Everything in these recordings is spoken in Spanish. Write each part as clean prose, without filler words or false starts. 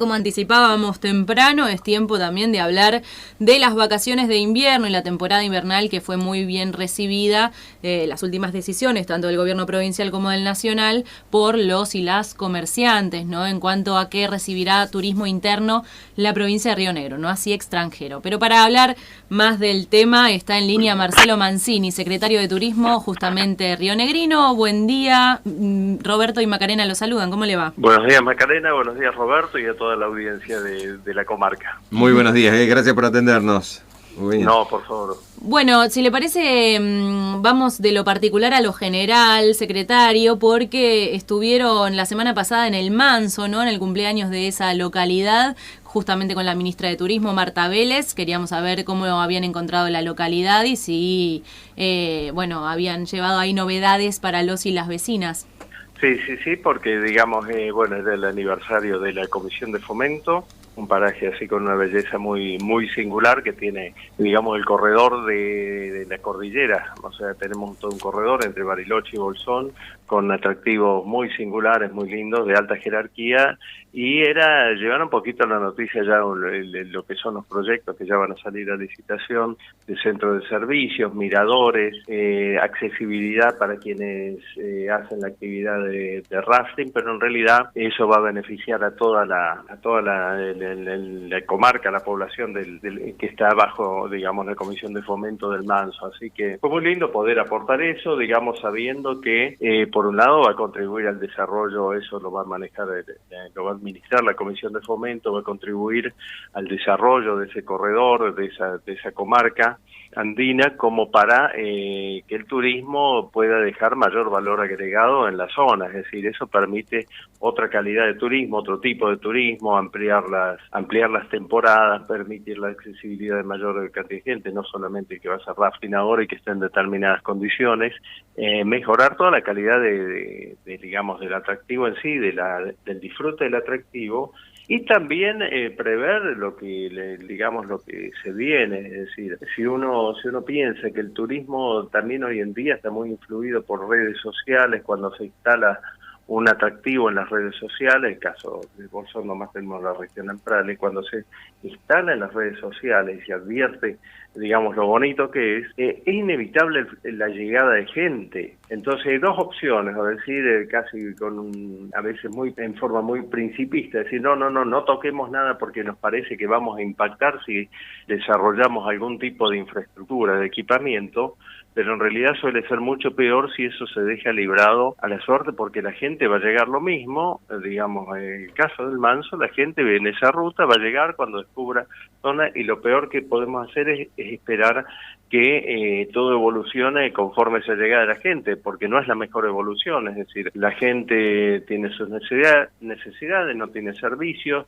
Como anticipábamos temprano, es tiempo también de hablar de las vacaciones de invierno y la temporada invernal que fue muy bien recibida, las últimas decisiones, tanto del gobierno provincial como del nacional, por los y las comerciantes, ¿no? En cuanto a qué recibirá turismo interno la provincia de Río Negro, no así extranjero. Pero para hablar más del tema está en línea Marcelo Mancini, secretario de Turismo, justamente rionegrino. Buen día, Roberto y Macarena lo saludan, ¿cómo le va? Buenos días Macarena, buenos días Roberto y a toda la audiencia de la comarca. Muy buenos días, gracias por atendernos. Muy bien. No, por favor. Bueno, si le parece, vamos de lo particular a lo general, secretario, porque estuvieron la semana pasada en el Manso, ¿no? En el cumpleaños de esa localidad, justamente con la ministra de Turismo, Marta Vélez. Queríamos saber cómo habían encontrado la localidad y si, habían llevado ahí novedades para los y las vecinas. Sí, porque digamos, es el aniversario de la Comisión de Fomento, un paraje así con una belleza muy singular que tiene, digamos, el corredor de la cordillera. O sea, tenemos todo un corredor entre Bariloche y Bolsón con atractivos muy singulares, muy lindos, de alta jerarquía, y era llevar un poquito la noticia ya lo que son los proyectos que ya van a salir a licitación, de centro de servicios, miradores, accesibilidad para quienes hacen la actividad de rafting, pero en realidad eso va a beneficiar a toda la comarca, la población que está bajo, digamos, la Comisión de Fomento del Manso. Así que fue muy lindo poder aportar eso, digamos, sabiendo que por un lado va a contribuir al desarrollo, eso lo va a manejar, lo va a administrar la Comisión de Fomento, va a contribuir al desarrollo de ese corredor, de esa comarca andina, como para que el turismo pueda dejar mayor valor agregado en la zona. Es decir, eso permite otra calidad de turismo, otro tipo de turismo, ampliar las temporadas, permitir la accesibilidad de mayor cantidad de gente, no solamente que va a hacer rafting ahora y que esté en determinadas condiciones, mejorar toda la calidad digamos, del atractivo en sí, del disfrute del atractivo, y también prever lo que se viene. Es decir, si uno piensa que el turismo también hoy en día está muy influido por redes sociales, cuando se instala un atractivo en las redes sociales, el caso de Bolsón nomás tenemos la región Emprales, cuando se instala en las redes sociales y se advierte, digamos, lo bonito que es inevitable la llegada de gente. Entonces hay dos opciones, es decir, casi a veces en forma muy principista, decir, no toquemos nada porque nos parece que vamos a impactar si desarrollamos algún tipo de infraestructura, de equipamiento, pero en realidad suele ser mucho peor si eso se deja librado a la suerte, porque la gente va a llegar lo mismo, digamos, en el caso del Manso, la gente en esa ruta va a llegar cuando descubra zona, y lo peor que podemos hacer es esperar que todo evolucione conforme esa llegada de la gente, porque no es la mejor evolución. Es decir, la gente tiene sus necesidades, no tiene servicios,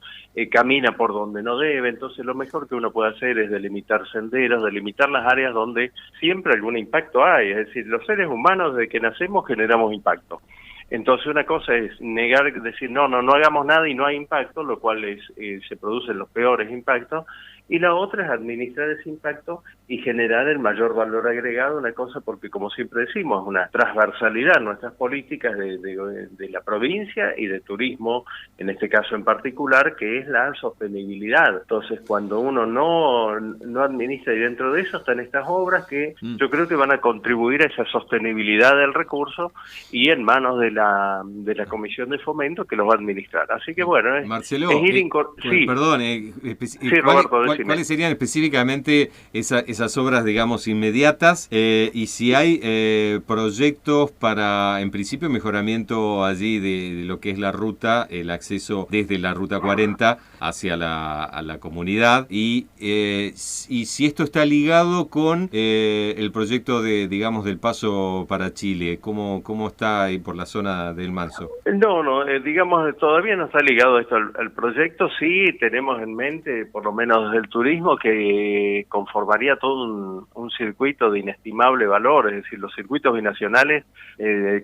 camina por donde no debe. Entonces lo mejor que uno puede hacer es delimitar senderos, delimitar las áreas donde siempre algún impacto hay. Es decir, los seres humanos desde que nacemos generamos impacto. Entonces una cosa es decir no hagamos nada y no hay impacto, lo cual se producen los peores impactos, y la otra es administrar ese impacto y generar el mayor valor agregado, una cosa porque, como siempre decimos, una transversalidad en nuestras políticas de la provincia y de turismo, en este caso en particular, que es la sostenibilidad. Entonces, cuando uno no administra, y dentro de eso están estas obras que yo creo que van a contribuir a esa sostenibilidad del recurso, y en manos de la Comisión de Fomento, que los va a administrar. Así que bueno, Marcelo, sí. Perdón, Sí, Roberto, ¿cuáles serían específicamente esas obras, digamos, inmediatas? Y si hay proyectos para, en principio, mejoramiento allí de lo que es la ruta, el acceso desde la Ruta 40 hacia a la comunidad, y si esto está ligado con el proyecto digamos, del paso para Chile, ¿cómo está ahí por la zona del Manso? No, digamos, todavía no está ligado esto al proyecto. Sí tenemos en mente, por lo menos desde el turismo, que conformaría todo un circuito de inestimable valor. Es decir, los circuitos binacionales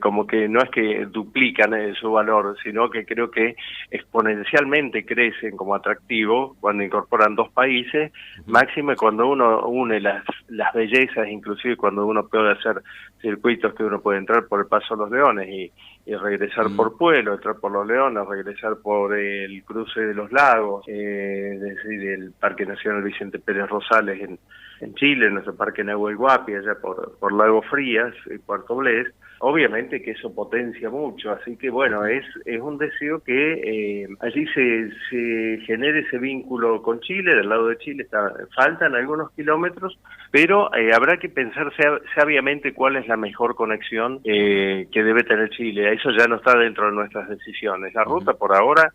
como que no es que duplican su valor, sino que creo que exponencialmente crecen como atractivo cuando incorporan dos países, máxime cuando uno une las bellezas, inclusive cuando uno puede hacer circuitos que uno puede entrar por el Paso de los Leones y y regresar por Pueblo, entrar por Los Leones, regresar por el cruce de los lagos, es decir, el Parque Nacional Vicente Pérez Rosales en Chile, nuestro Parque Nahuel Huapi, allá por Lago Frías, Puerto Blés. Obviamente que eso potencia mucho, así que bueno, es un deseo que allí se genere ese vínculo con Chile. Del lado de Chile faltan algunos kilómetros, pero habrá que pensar sabiamente cuál es la mejor conexión que debe tener Chile. Eso ya no está dentro de nuestras decisiones. La ruta por ahora,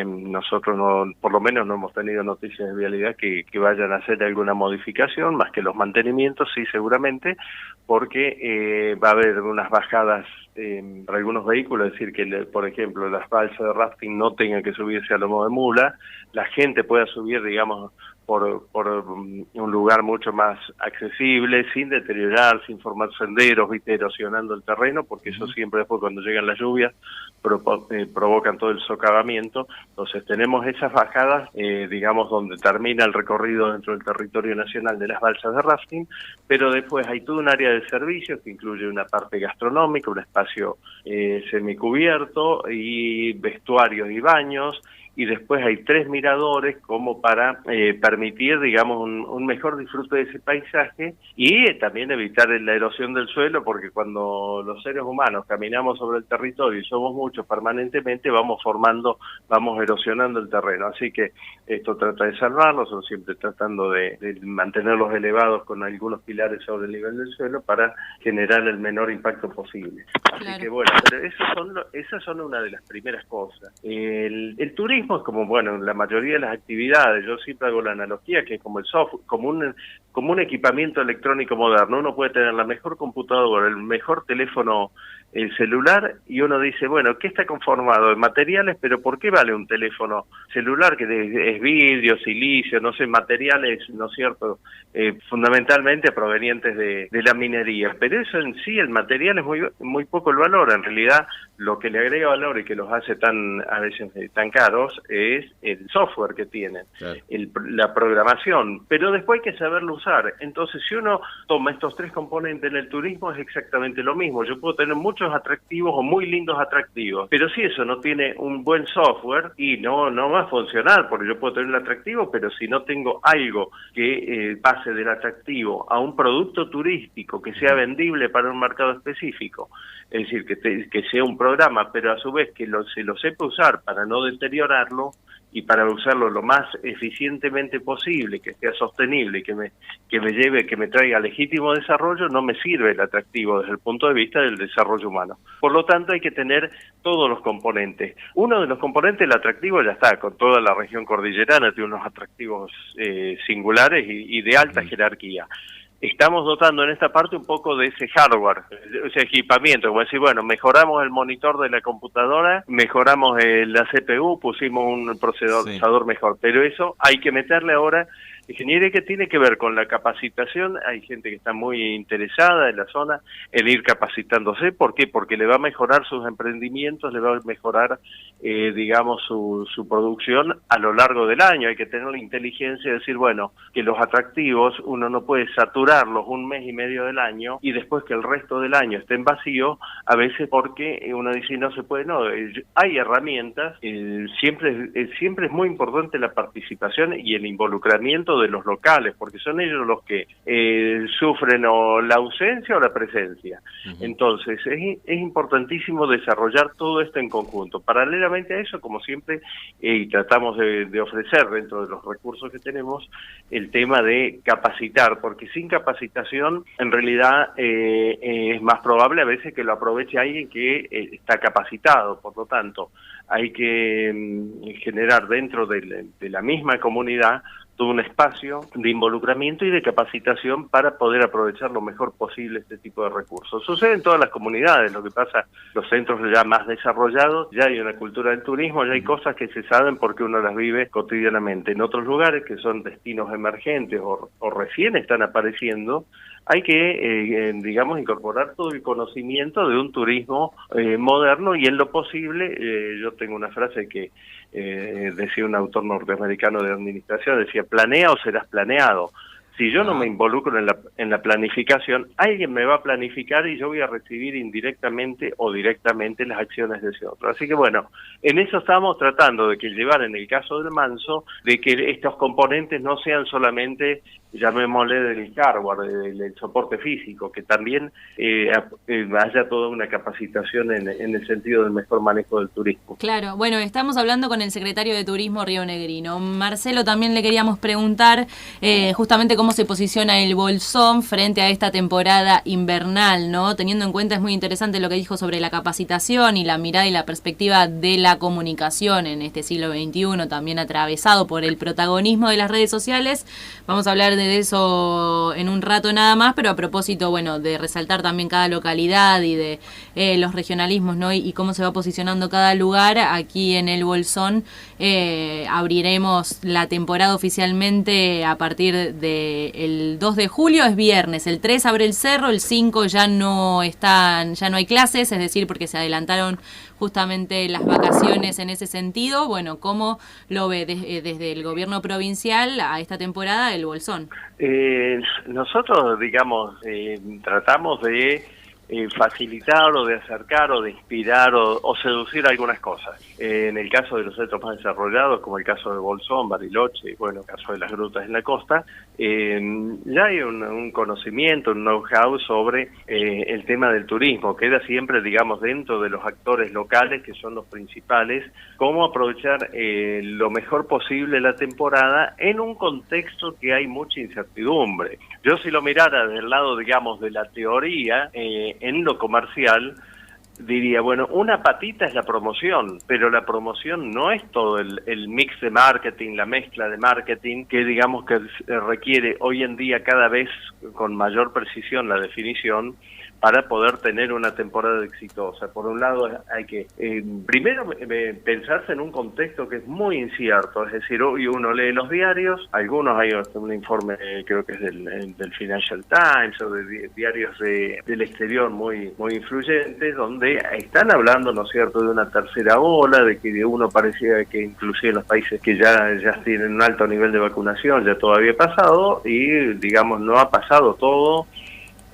nosotros por lo menos no hemos tenido noticias de vialidad que vayan a hacer alguna modificación, más que los mantenimientos, sí, seguramente, porque va a haber unas bajadas para algunos vehículos, es decir, que por ejemplo las balsas de rafting no tengan que subirse a lomo de mula, la gente pueda subir, digamos, por un lugar mucho más accesible, sin deteriorar, sin formar senderos, erosionando el terreno, porque eso siempre después cuando llegan las lluvias provocan todo el socavamiento. Entonces tenemos esas bajadas, digamos, donde termina el recorrido dentro del territorio nacional de las balsas de rafting, pero después hay todo un área de servicios que incluye una parte gastronómica, un espacio semicubierto y vestuarios y baños, y después hay 3 miradores como para permitir, digamos, un mejor disfrute de ese paisaje y también evitar la erosión del suelo, porque cuando los seres humanos caminamos sobre el territorio y somos muchos permanentemente, vamos erosionando el terreno. Así que esto trata de salvarlos, son siempre tratando de mantenerlos elevados con algunos pilares sobre el nivel del suelo para generar el menor impacto posible. Claro. Así que bueno, pero esas son una de las primeras cosas. El turismo es como, bueno, la mayoría de las actividades. Yo siempre hago la analogía que es como el software, como un equipamiento electrónico moderno. Uno puede tener la mejor computadora, el mejor teléfono celular, y uno dice, bueno, ¿qué está conformado? De materiales, pero ¿por qué vale un teléfono celular que es vidrio, silicio, no sé, materiales, ¿no es cierto?, fundamentalmente provenientes de la minería? Pero eso en sí, el material es muy poco el valor. En realidad, lo que le agrega valor y que los hace a veces tan caros es el software que tienen, claro, la programación, pero después hay que saberlo usar. Entonces, si uno toma estos 3 componentes en el turismo, es exactamente lo mismo. Yo puedo tener muchos atractivos o muy lindos atractivos, pero si eso no tiene un buen software, y no va a funcionar, porque yo puedo tener un atractivo, pero si no tengo algo que pase del atractivo a un producto turístico que sea vendible para un mercado específico, es decir, que sea un programa, pero a su vez que se lo sepa usar para no deteriorarlo y para usarlo lo más eficientemente posible, que sea sostenible y que me traiga legítimo desarrollo, no me sirve el atractivo desde el punto de vista del desarrollo humano. Por lo tanto, hay que tener todos los componentes. Uno de los componentes, el atractivo, ya está, con toda la región cordillerana, tiene unos atractivos singulares y de alta jerarquía. Estamos dotando en esta parte un poco de ese hardware, ese equipamiento, como decir, bueno, mejoramos el monitor de la computadora, mejoramos la CPU, pusimos un procesador mejor, pero eso hay que meterle ahora ingeniería que tiene que ver con la capacitación. Hay gente que está muy interesada en la zona en ir capacitándose. ¿Por qué? Porque le va a mejorar sus emprendimientos, le va a mejorar, digamos, su producción a lo largo del año. Hay que tener la inteligencia de decir, bueno, que los atractivos uno no puede saturarlos un mes y medio del año y después que el resto del año estén vacíos, a veces porque uno dice no se puede, no, hay herramientas, siempre es muy importante la participación y el involucramiento de los locales, porque son ellos los que sufren o la ausencia o la presencia. Entonces es importantísimo desarrollar todo esto en conjunto. Paralelamente a eso, como siempre, y tratamos de ofrecer dentro de los recursos que tenemos, el tema de capacitar, porque sin capacitación en realidad es más probable a veces que lo aproveche alguien que está capacitado. Por lo tanto, hay que generar dentro de la misma comunidad todo un espacio de involucramiento y de capacitación para poder aprovechar lo mejor posible este tipo de recursos. Sucede en todas las comunidades. Lo que pasa, los centros ya más desarrollados, ya hay una cultura del turismo, ya hay cosas que se saben porque uno las vive cotidianamente. En otros lugares que son destinos emergentes o recién están apareciendo, hay que, digamos, incorporar todo el conocimiento de un turismo moderno y en lo posible, yo tengo una frase que decía un autor norteamericano de administración, decía, planea o serás planeado. Si yo no me involucro en la planificación, alguien me va a planificar y yo voy a recibir indirectamente o directamente las acciones de ese otro. Así que bueno, en eso estamos tratando de que llevar en el caso del Manso, de que estos componentes no sean solamente, llamémosle, del hardware, del soporte físico, que también haya toda una capacitación en el sentido del mejor manejo del turismo. Claro, bueno, estamos hablando con el secretario de Turismo rionegrino. Marcelo, también le queríamos preguntar justamente cómo se posiciona el Bolsón frente a esta temporada invernal, ¿no? Teniendo en cuenta, es muy interesante lo que dijo sobre la capacitación y la mirada y la perspectiva de la comunicación en este siglo XXI, también atravesado por el protagonismo de las redes sociales. Vamos a hablar de eso en un rato nada más, pero a propósito, bueno, de resaltar también cada localidad y de los regionalismos, ¿no? Y cómo se va posicionando cada lugar. Aquí en el Bolsón abriremos la temporada oficialmente a partir del 2 de julio, es viernes. El 3 abre el cerro, el 5 ya no hay clases, es decir, porque se adelantaron justamente las vacaciones en ese sentido. Bueno, ¿cómo lo ve desde el gobierno provincial a esta temporada el Bolsón? Nosotros, digamos, tratamos de facilitar o de acercar o de inspirar o seducir algunas cosas. En el caso de los centros más desarrollados, como el caso de Bolsón, Bariloche, y bueno, el caso de las grutas en la costa, ya hay un conocimiento, un know-how sobre el tema del turismo. Queda siempre, digamos, dentro de los actores locales, que son los principales, cómo aprovechar lo mejor posible la temporada en un contexto que hay mucha incertidumbre. Yo, si lo mirara del lado, digamos, de la teoría, en lo comercial, diría, bueno, una patita es la promoción, pero la promoción no es todo el mix de marketing, la mezcla de marketing, que digamos que requiere hoy en día cada vez con mayor precisión la definición para poder tener una temporada exitosa. Por un lado, hay que primero pensarse en un contexto que es muy incierto, es decir, hoy uno lee los diarios, algunos hay un informe, creo que es del Financial Times o de diarios del exterior muy influyentes, donde están hablando, ¿no es cierto?, de una tercera ola, de que uno parecía que inclusive en los países que ya tienen un alto nivel de vacunación ya todo había pasado, y digamos no ha pasado todo.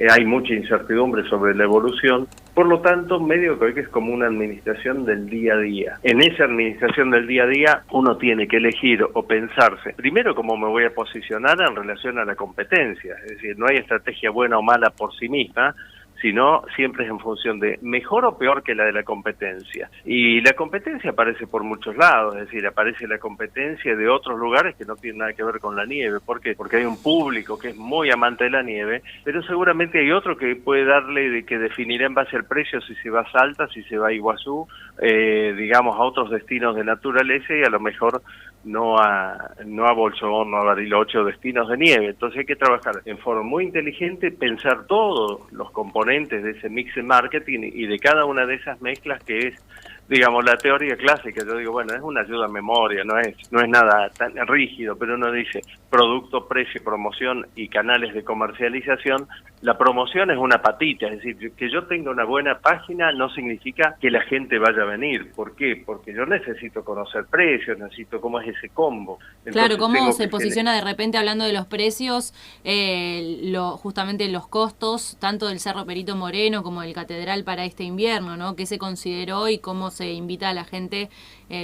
Hay mucha incertidumbre sobre la evolución, por lo tanto, medio que es como una administración del día a día. En esa administración del día a día, uno tiene que elegir o pensarse, primero, cómo me voy a posicionar en relación a la competencia, es decir, no hay estrategia buena o mala por sí misma, sino siempre es en función de mejor o peor que la de la competencia. Y la competencia aparece por muchos lados, es decir, aparece la competencia de otros lugares que no tienen nada que ver con la nieve. ¿Por qué? Porque hay un público que es muy amante de la nieve, pero seguramente hay otro que puede que definirá en base al precio si se va a Salta, si se va a Iguazú, digamos a otros destinos de naturaleza, y a lo mejor no a Bolsón, no a Bariloche o destinos de nieve. Entonces hay que trabajar en forma muy inteligente, pensar todos los componentes de ese mix de marketing y de cada una de esas mezclas, que es, digamos, la teoría clásica. Yo digo, bueno, es una ayuda a memoria, no es nada tan rígido, pero uno dice producto, precio, promoción y canales de comercialización. La promoción es una patita, es decir, que yo tenga una buena página no significa que la gente vaya a venir. ¿Por qué? Porque yo necesito conocer precios, necesito cómo es ese combo. Entonces, claro, cómo se posiciona de repente, hablando de los precios, justamente los costos, tanto del Cerro Perito Moreno como del Catedral para este invierno, ¿no? ¿Qué se consideró y cómo se invita a la gente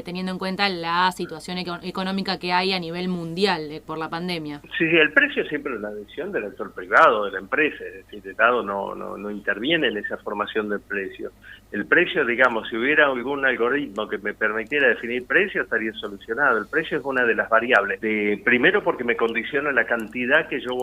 teniendo en cuenta la situación económica que hay a nivel mundial por la pandemia? Sí, el precio siempre es una decisión del actor privado, de la empresa, es decir, el Estado no interviene en esa formación del precio. El precio, digamos, si hubiera algún algoritmo que me permitiera definir precio, estaría solucionado. El precio es una de las variables. Primero porque me condiciona la cantidad que yo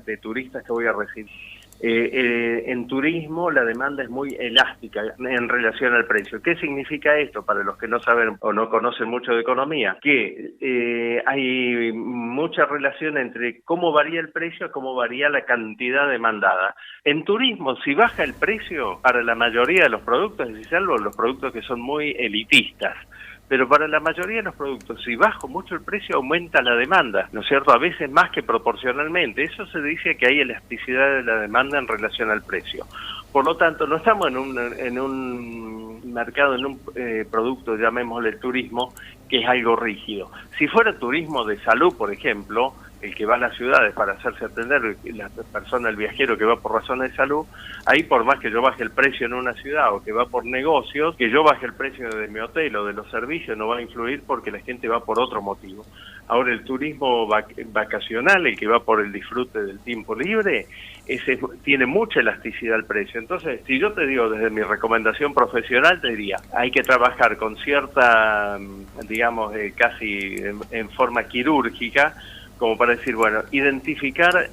de turistas que voy a recibir. En turismo la demanda es muy elástica en relación al precio. ¿Qué significa esto para los que no saben o no conocen mucho de economía? Que hay mucha relación entre cómo varía el precio a cómo varía la cantidad demandada. En turismo, si baja el precio para la mayoría de los productos, es decir, salvo los productos que son muy elitistas, pero para la mayoría de los productos, si bajo mucho el precio, aumenta la demanda, ¿no es cierto? A veces más que proporcionalmente. Eso se dice que hay elasticidad de la demanda en relación al precio. Por lo tanto, no estamos en un mercado, en un producto, llamémosle el turismo, que es algo rígido. Si fuera turismo de salud, por ejemplo, el que va a las ciudades para hacerse atender, la persona, el viajero que va por razones de salud, ahí por más que yo baje el precio en una ciudad o que va por negocios, que yo baje el precio de mi hotel o de los servicios no va a influir porque la gente va por otro motivo. Ahora el turismo vacacional, el que va por el disfrute del tiempo libre, ese tiene mucha elasticidad al precio. Entonces, si yo te digo desde mi recomendación profesional, te diría, hay que trabajar con cierta, digamos, casi en forma quirúrgica, como para decir, bueno, identificar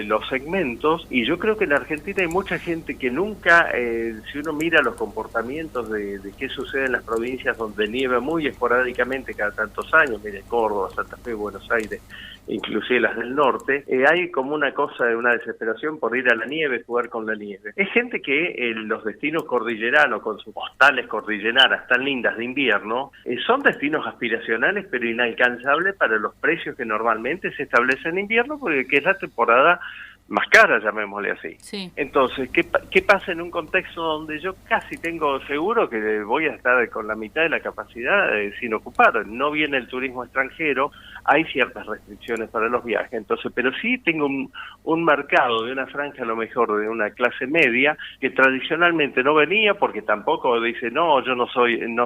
los segmentos, y yo creo que en Argentina hay mucha gente que nunca, si uno mira los comportamientos de qué sucede en las provincias donde nieva muy esporádicamente cada tantos años, mire, Córdoba, Santa Fe, Buenos Aires, inclusive las del norte, hay como una cosa de una desesperación por ir a la nieve, jugar con la nieve. Es gente que los destinos cordilleranos, con sus postales cordilleranas tan lindas de invierno, son destinos aspiracionales pero inalcanzables para los precios que normalmente se establece en invierno, porque que es la temporada más cara, llamémosle así. Sí. Entonces, ¿qué pasa en un contexto donde yo casi tengo seguro que voy a estar con la mitad de la capacidad sin ocupar? No viene el turismo extranjero, hay ciertas restricciones para los viajes, entonces, pero sí tengo un mercado de una franja, a lo mejor de una clase media, que tradicionalmente no venía, porque tampoco dice, no, yo no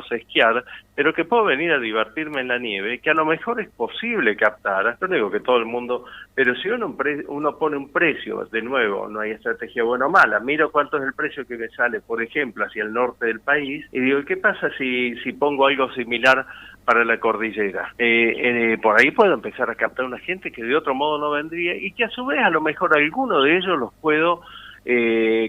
sé esquiar, pero que puedo venir a divertirme en la nieve, que a lo mejor es posible captar, no digo que todo el mundo, pero si uno pone un precio, de nuevo, no hay estrategia buena o mala, miro cuánto es el precio que me sale, por ejemplo, hacia el norte del país, y digo, ¿qué pasa si pongo algo similar para la cordillera? Por ahí puedo empezar a captar una gente que de otro modo no vendría, y que a su vez a lo mejor alguno de ellos los puedo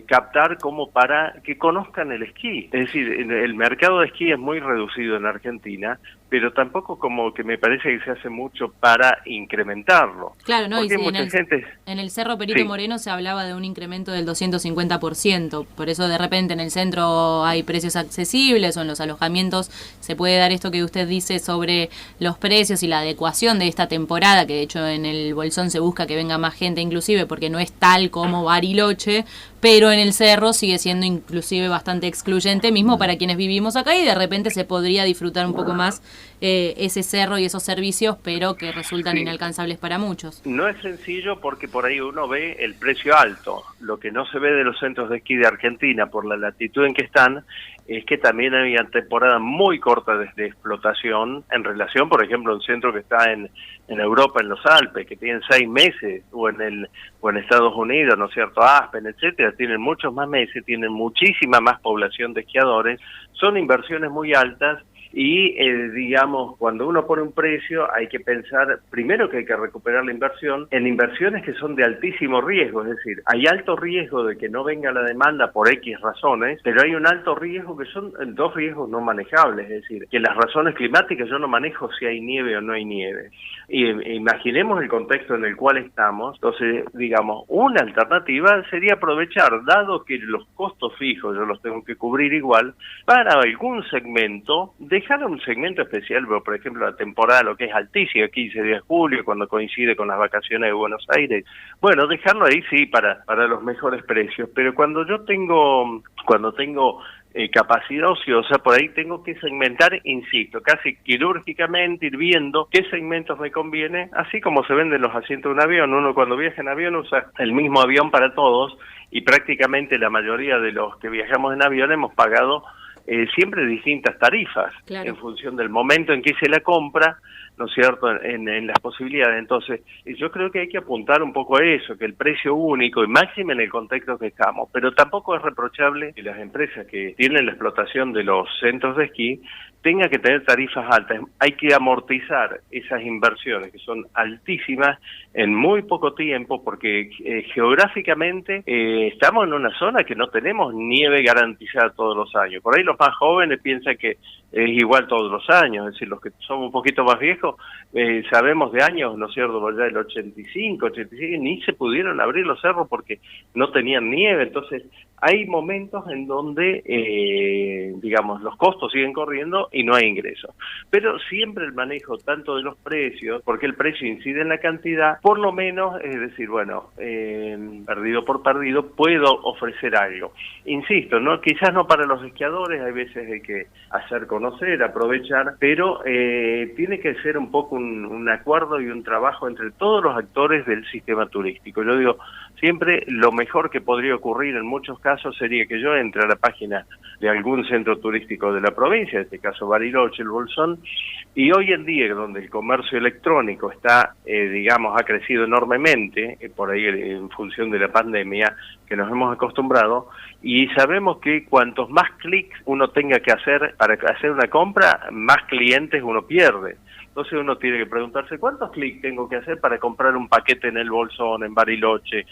captar como para que conozcan el esquí. Es decir, el mercado de esquí es muy reducido en Argentina, pero tampoco como que me parece que se hace mucho para incrementarlo. Claro, ¿no? Porque Y mucha gente... en el Cerro Perito Moreno se hablaba de un incremento del 250%, por eso de repente en el centro hay precios accesibles, o en los alojamientos se puede dar esto que usted dice sobre los precios y la adecuación de esta temporada, que de hecho en el Bolsón se busca que venga más gente inclusive, porque no es tal como Bariloche, pero en el Cerro sigue siendo inclusive bastante excluyente, mismo para quienes vivimos acá, y de repente se podría disfrutar un poco más ese cerro y esos servicios, pero que resultan inalcanzables para muchos. No es sencillo porque por ahí uno ve el precio alto. Lo que no se ve de los centros de esquí de Argentina, por la latitud en que están, es que también había temporadas muy cortas de explotación en relación, por ejemplo, a un centro que está en Europa, en los Alpes, que tienen 6 meses, o en Estados Unidos, ¿no es cierto?, Aspen, etcétera, tienen muchos más meses, tienen muchísima más población de esquiadores, son inversiones muy altas. Y, digamos, cuando uno pone un precio hay que pensar, primero que hay que recuperar la inversión, en inversiones que son de altísimo riesgo, es decir, hay alto riesgo de que no venga la demanda por X razones, pero hay un alto riesgo que son 2 riesgos no manejables, es decir, que las razones climáticas yo no manejo si hay nieve o no hay nieve. Y imaginemos el contexto en el cual estamos, entonces, digamos, una alternativa sería aprovechar, dado que los costos fijos yo los tengo que cubrir igual, para algún segmento, dejar un segmento especial, por ejemplo, la temporada, lo que es altísima, 15 días de julio, cuando coincide con las vacaciones de Buenos Aires, bueno, dejarlo ahí sí para los mejores precios, pero cuando tengo capacidad ociosa, por ahí tengo que segmentar, insisto, casi quirúrgicamente, ir viendo qué segmentos me conviene, así como se venden los asientos de un avión. Uno cuando viaja en avión usa el mismo avión para todos, y prácticamente la mayoría de los que viajamos en avión hemos pagado siempre distintas tarifas, claro, en función del momento en que se la compra, ¿no es cierto?, en las posibilidades. Entonces, yo creo que hay que apuntar un poco a eso, que el precio único, y máximo en el contexto que estamos, pero tampoco es reprochable que las empresas que tienen la explotación de los centros de esquí tengan que tener tarifas altas. Hay que amortizar esas inversiones que son altísimas en muy poco tiempo, porque geográficamente estamos en una zona que no tenemos nieve garantizada todos los años. Por ahí los más jóvenes piensan que es igual todos los años, es decir, los que somos un poquito más viejos sabemos de años, ¿no es cierto?, ya del 85, ni se pudieron abrir los cerros porque no tenían nieve. Entonces hay momentos en donde, digamos, los costos siguen corriendo y no hay ingresos. Pero siempre el manejo tanto de los precios, porque el precio incide en la cantidad, por lo menos, es decir, bueno, perdido por perdido, puedo ofrecer algo. Insisto, no, quizás no para los esquiadores, hay veces hay que hacer conocer, aprovechar, pero tiene que ser un poco un acuerdo y un trabajo entre todos los actores del sistema turístico. Yo digo, siempre lo mejor que podría ocurrir en muchos casos sería que yo entre a la página de algún centro turístico de la provincia, en este caso Bariloche, el Bolsón, y hoy en día donde el comercio electrónico está, digamos, ha crecido enormemente, por ahí en función de la pandemia, que nos hemos acostumbrado, y sabemos que cuantos más clics uno tenga que hacer para hacer una compra, más clientes uno pierde. Entonces uno tiene que preguntarse cuántos clics tengo que hacer para comprar un paquete en el Bolsón, en Bariloche,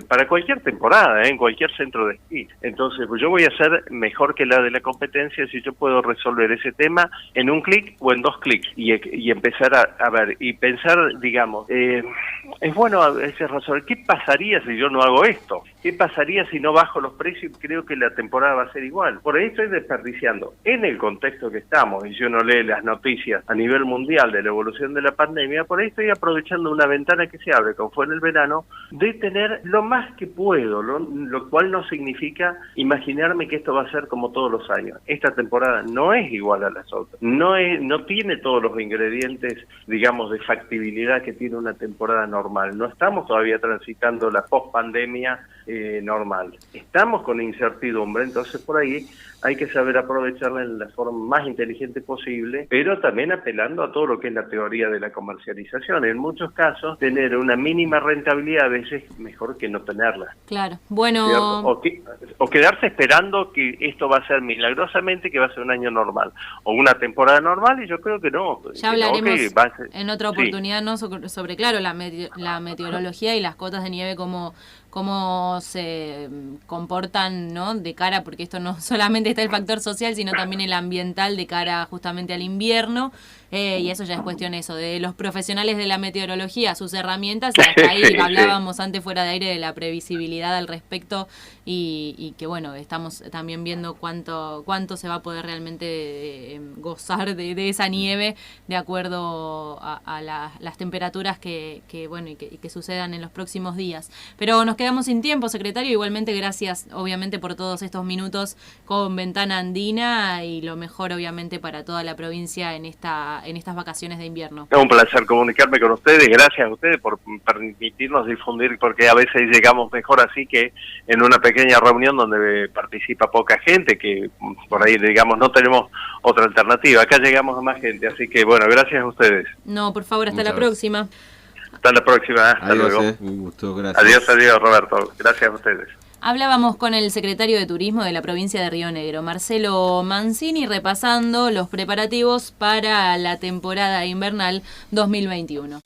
para cualquier temporada, en cualquier centro de esquí. Entonces pues yo voy a ser mejor que la de la competencia si yo puedo resolver ese tema en un clic o en 2 clics y empezar a ver y pensar, digamos, es bueno a veces resolver qué pasaría si yo no hago esto, qué pasaría si no bajo los precios y creo que la temporada va a ser igual. Por ahí estoy desperdiciando en el contexto que estamos y si uno lee las noticias a nivel mundial de la evolución de la pandemia, por ahí estoy aprovechando una ventana que se abre, como fue en el verano, de tener lo más que puedo, lo cual no significa imaginarme que esto va a ser como todos los años. Esta temporada no es igual a las otras, no tiene todos los ingredientes, digamos, de factibilidad que tiene una temporada normal. No estamos todavía transitando la post-pandemia normal. Estamos con incertidumbre, entonces por ahí hay que saber aprovecharla en la forma más inteligente posible, pero también apelando a todo lo que es la teoría de la comercialización. En muchos casos, tener una mínima rentabilidad a veces es mejor que no tenerla. Claro, bueno... O quedarse esperando que esto va a ser milagrosamente, que va a ser un año normal, o una temporada normal, y yo creo que no. Ya hablaremos en otra oportunidad, sí, ¿no? sobre claro, la meteorología y las cotas de nieve, cómo se comportan, ¿no? De cara, porque esto no solamente está el factor social, sino también el ambiental de cara justamente al invierno, y eso ya es cuestión de los profesionales de la meteorología, sus herramientas, y hasta ahí hablábamos antes fuera de aire de la previsibilidad al respecto, y que bueno, estamos también viendo cuánto se va a poder realmente gozar de esa nieve de acuerdo a las temperaturas que sucedan en los próximos días. Pero nos quedamos sin tiempo, secretario. Igualmente, gracias, obviamente, por todos estos minutos con Ventana Andina y lo mejor, obviamente, para toda la provincia en estas vacaciones de invierno. Es un placer comunicarme con ustedes. Gracias a ustedes por permitirnos difundir, porque a veces llegamos mejor así que en una pequeña reunión donde participa poca gente, que por ahí, digamos, no tenemos otra alternativa. Acá llegamos a más gente, así que, bueno, gracias a ustedes. No, por favor, hasta la próxima. Hasta la próxima, hasta luego. Un gusto, gracias. Adiós, Roberto. Gracias a ustedes. Hablábamos con el secretario de Turismo de la provincia de Río Negro, Marcelo Mancini, repasando los preparativos para la temporada invernal 2021.